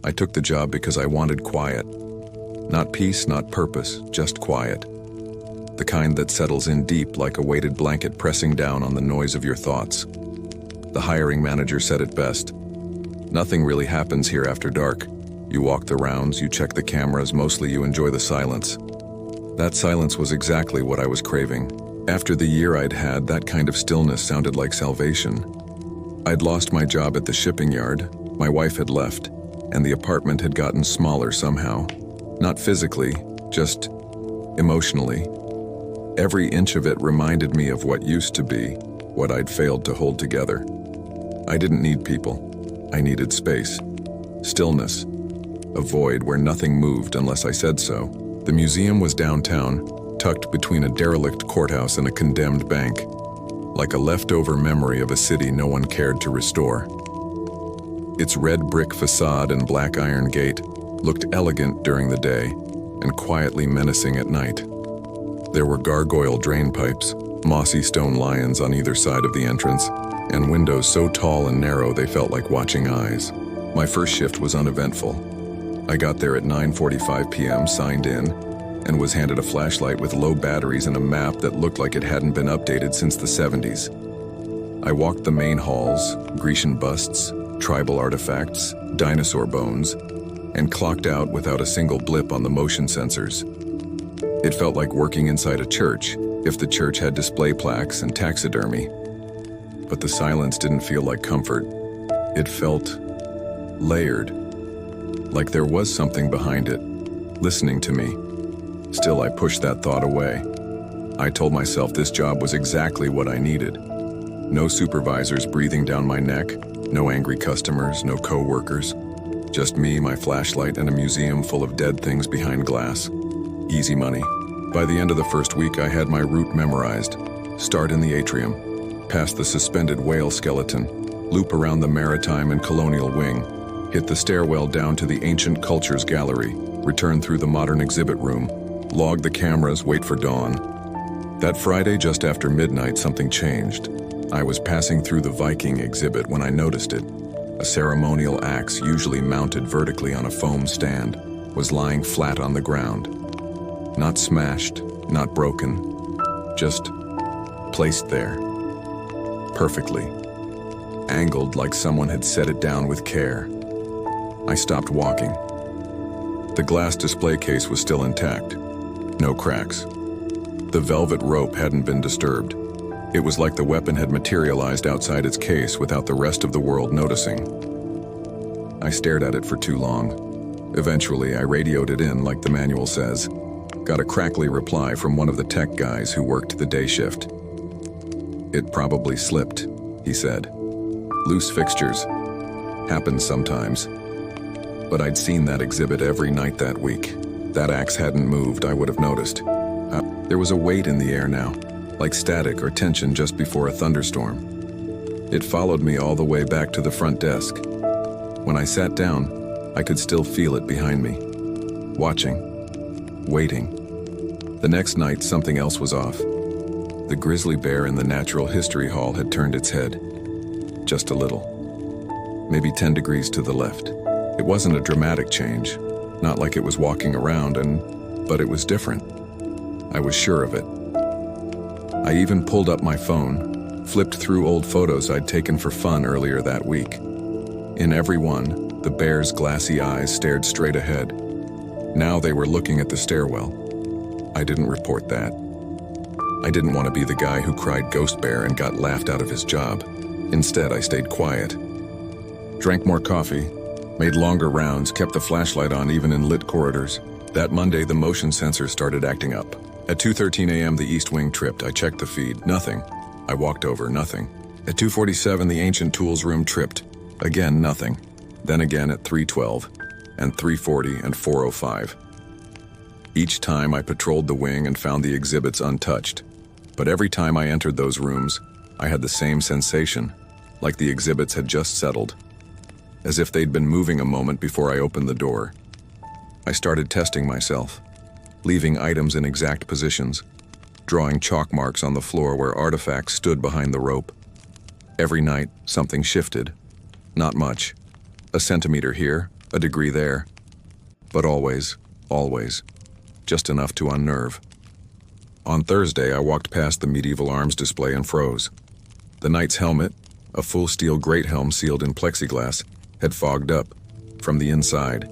I took the job because I wanted quiet. Not peace, not purpose, just quiet. The kind that settles in deep like a weighted blanket pressing down on the noise of your thoughts. The hiring manager said it best. Nothing really happens here after dark. You walk the rounds, you check the cameras, mostly you enjoy the silence. That silence was exactly what I was craving. After the year I'd had, that kind of stillness sounded like salvation. I'd lost my job at the shipping yard, my wife had left, and the apartment had gotten smaller somehow. Not physically, just emotionally. Every inch of it reminded me of what used to be, what I'd failed to hold together. I didn't need people. I needed space. Stillness. A void where nothing moved unless I said so. The museum was downtown, tucked between a derelict courthouse and a condemned bank, like a leftover memory of a city no one cared to restore. Its red brick facade and black iron gate looked elegant during the day and quietly menacing at night. There were gargoyle drain pipes, mossy stone lions on either side of the entrance, and windows so tall and narrow they felt like watching eyes. My first shift was uneventful. I got there at 9:45 p.m., signed in, and was handed a flashlight with low batteries and a map that looked like it hadn't been updated since the 70s. I walked the main halls, Grecian busts, tribal artifacts, dinosaur bones, and clocked out without a single blip on the motion sensors. It felt like working inside a church, if the church had display plaques and taxidermy. But the silence didn't feel like comfort. It felt layered, like there was something behind it, listening to me. Still, I pushed that thought away. I told myself this job was exactly what I needed. No supervisors breathing down my neck, no angry customers, no co-workers. Just me, my flashlight, and a museum full of dead things behind glass. Easy money. By the end of the first week, I had my route memorized. Start in the atrium, past the suspended whale skeleton, loop around the maritime and colonial wing, hit the stairwell down to the ancient cultures gallery, return through the modern exhibit room, log the cameras, wait for dawn. That Friday, just after midnight, something changed. I was passing through the Viking exhibit when I noticed it. A ceremonial axe, usually mounted vertically on a foam stand, was lying flat on the ground. Not smashed, not broken, just placed there. Perfectly. Angled like someone had set it down with care. I stopped walking. The glass display case was still intact. No cracks. The velvet rope hadn't been disturbed. It was like the weapon had materialized outside its case without the rest of the world noticing. I stared at it for too long. Eventually, I radioed it in like the manual says. Got a crackly reply from one of the tech guys who worked the day shift. It probably slipped, he said. Loose fixtures. Happens sometimes. But I'd seen that exhibit every night that week. That axe hadn't moved, I would have noticed. There was a weight in the air now, like static or tension just before a thunderstorm. It followed me all the way back to the front desk. When I sat down, I could still feel it behind me. Watching. Waiting. The next night, something else was off. The grizzly bear in the Natural History Hall had turned its head. Just a little. Maybe 10 degrees to the left. It wasn't a dramatic change, not like it was walking around, but it was different. I was sure of it. I even pulled up my phone, flipped through old photos I'd taken for fun earlier that week. In every one, the bear's glassy eyes stared straight ahead. Now they were looking at the stairwell. I didn't report that. I didn't want to be the guy who cried ghost bear and got laughed out of his job. Instead, I stayed quiet. Drank more coffee, made longer rounds, kept the flashlight on even in lit corridors. That Monday, the motion sensor started acting up. At 2:13 a.m., the east wing tripped. I checked the feed. Nothing. I walked over. Nothing. At 2:47, the ancient tools room tripped. Again, nothing. Then again at 3:12, and 3:40, and 4:05. Each time I patrolled the wing and found the exhibits untouched. But every time I entered those rooms, I had the same sensation, like the exhibits had just settled, as if they'd been moving a moment before I opened the door. I started testing myself, leaving items in exact positions, drawing chalk marks on the floor where artifacts stood behind the rope. Every night, something shifted. Not much. A centimeter here, a degree there, but always, just enough to unnerve. On Thursday, I walked past the medieval arms display and froze. The knight's helmet, a full steel great helm sealed in plexiglass, had fogged up from the inside.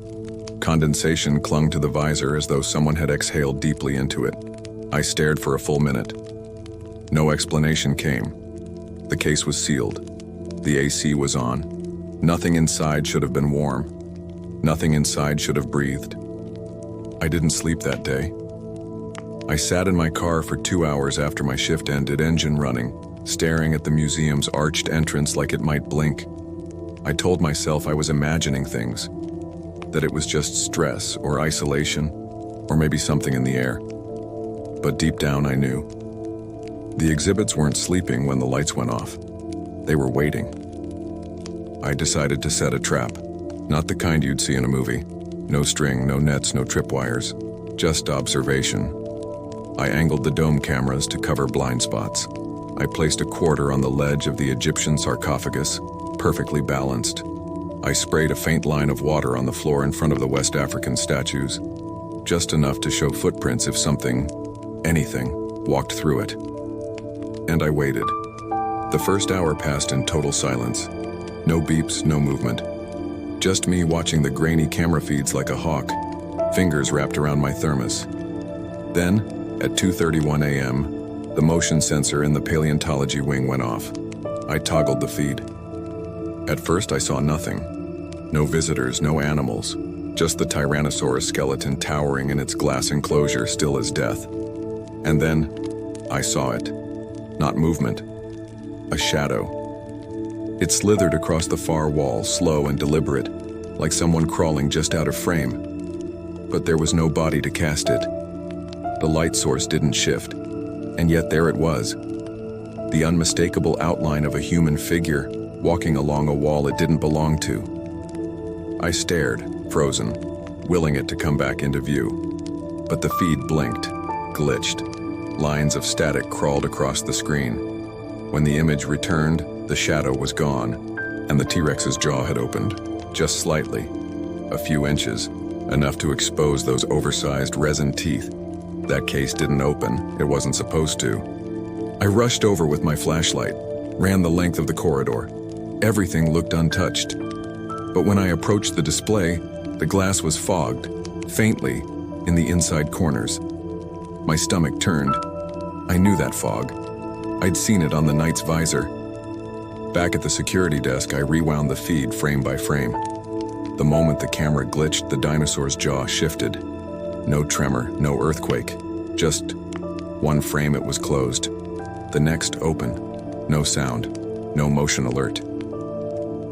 Condensation clung to the visor as though someone had exhaled deeply into it. I stared for a full minute. No explanation came. The case was sealed. The AC was on. Nothing inside should have been warm. Nothing inside should have breathed. I didn't sleep that day. I sat in my car for 2 hours after my shift ended, engine running, staring at the museum's arched entrance like it might blink. I told myself I was imagining things, that it was just stress or isolation, or maybe something in the air. But deep down I knew. The exhibits weren't sleeping when the lights went off. They were waiting. I decided to set a trap, not the kind you'd see in a movie. No string, no nets, no tripwires, just observation. I angled the dome cameras to cover blind spots. I placed a quarter on the ledge of the Egyptian sarcophagus, perfectly balanced. I sprayed a faint line of water on the floor in front of the West African statues, just enough to show footprints if something, anything, walked through it. And I waited. The first hour passed in total silence. No beeps, no movement. Just me watching the grainy camera feeds like a hawk, fingers wrapped around my thermos. Then, at 2:31 a.m., the motion sensor in the paleontology wing went off. I toggled the feed. At first I saw nothing. No visitors, no animals, just the Tyrannosaurus skeleton towering in its glass enclosure, still as death. And then, I saw it. Not movement. A shadow. It slithered across the far wall, slow and deliberate, like someone crawling just out of frame. But there was no body to cast it. The light source didn't shift, and yet there it was. The unmistakable outline of a human figure walking along a wall it didn't belong to. I stared, frozen, willing it to come back into view. But the feed blinked, glitched. Lines of static crawled across the screen. When the image returned, the shadow was gone, and the T-Rex's jaw had opened, just slightly, a few inches, enough to expose those oversized resin teeth. That case didn't open, it wasn't supposed to. I rushed over with my flashlight, ran the length of the corridor. Everything looked untouched. But when I approached the display, the glass was fogged, faintly, in the inside corners. My stomach turned. I knew that fog. I'd seen it on the knight's visor. Back at the security desk, I rewound the feed frame by frame. The moment the camera glitched, the dinosaur's jaw shifted. No tremor, no earthquake. Just one frame, it was closed. The next, open. No sound, no motion alert.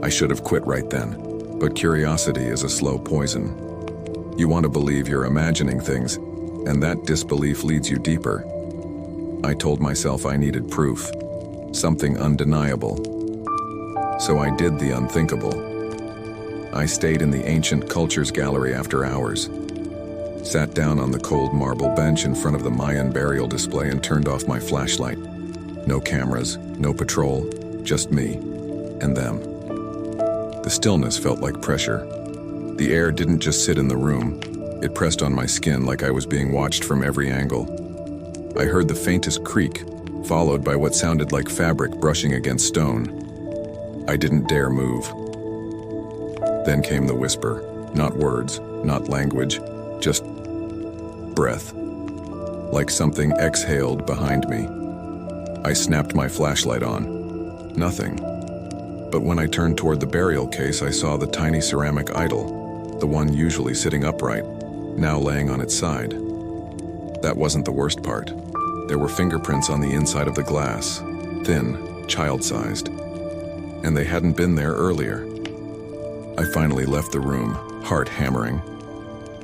I should have quit right then, but curiosity is a slow poison. You want to believe you're imagining things, and that disbelief leads you deeper. I told myself I needed proof, something undeniable. So I did the unthinkable. I stayed in the Ancient Cultures Gallery after hours, sat down on the cold marble bench in front of the Mayan burial display and turned off my flashlight. No cameras, no patrol, just me and them. The stillness felt like pressure. The air didn't just sit in the room, it pressed on my skin like I was being watched from every angle. I heard the faintest creak, followed by what sounded like fabric brushing against stone. I didn't dare move. Then came the whisper, not words, not language, just breath, like something exhaled behind me. I snapped my flashlight on. Nothing. But when I turned toward the burial case, I saw the tiny ceramic idol, the one usually sitting upright, now laying on its side. That wasn't the worst part. There were fingerprints on the inside of the glass, thin, child-sized, and they hadn't been there earlier. I finally left the room, heart hammering.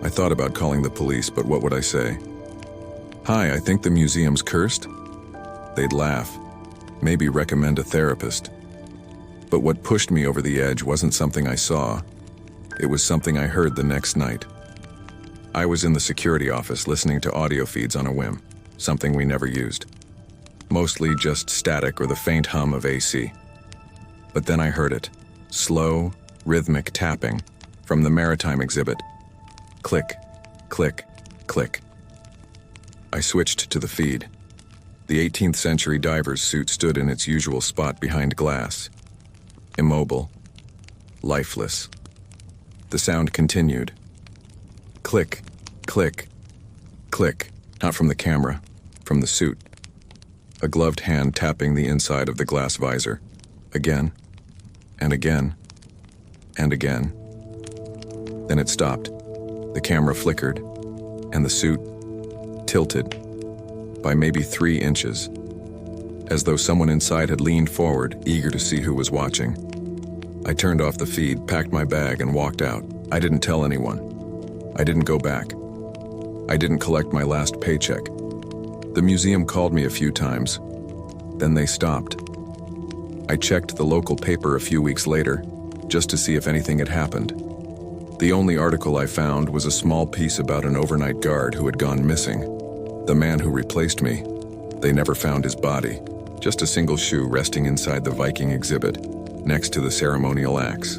I thought about calling the police, but what would I say? "Hi, I think the museum's cursed?" They'd laugh, maybe recommend a therapist. But what pushed me over the edge wasn't something I saw. It was something I heard the next night. I was in the security office listening to audio feeds on a whim, something we never used. Mostly just static or the faint hum of AC. But then I heard it, slow, rhythmic tapping, From the maritime exhibit. Click, click, click. I switched to the feed. The 18th century diver's suit stood in its usual spot behind glass. Immobile. Lifeless. The sound continued. Click, click, click. Not from the camera, from the suit. A gloved hand tapping the inside of the glass visor. Again, and again, and again. Then it stopped. The camera flickered, and the suit tilted by maybe 3 inches, as though someone inside had leaned forward, eager to see who was watching. I turned off the feed, packed my bag, and walked out. I didn't tell anyone. I didn't go back. I didn't collect my last paycheck. The museum called me a few times. Then they stopped. I checked the local paper a few weeks later, just to see if anything had happened. The only article I found was a small piece about an overnight guard who had gone missing. The man who replaced me. They never found his body. Just a single shoe resting inside the Viking exhibit, next to the ceremonial axe.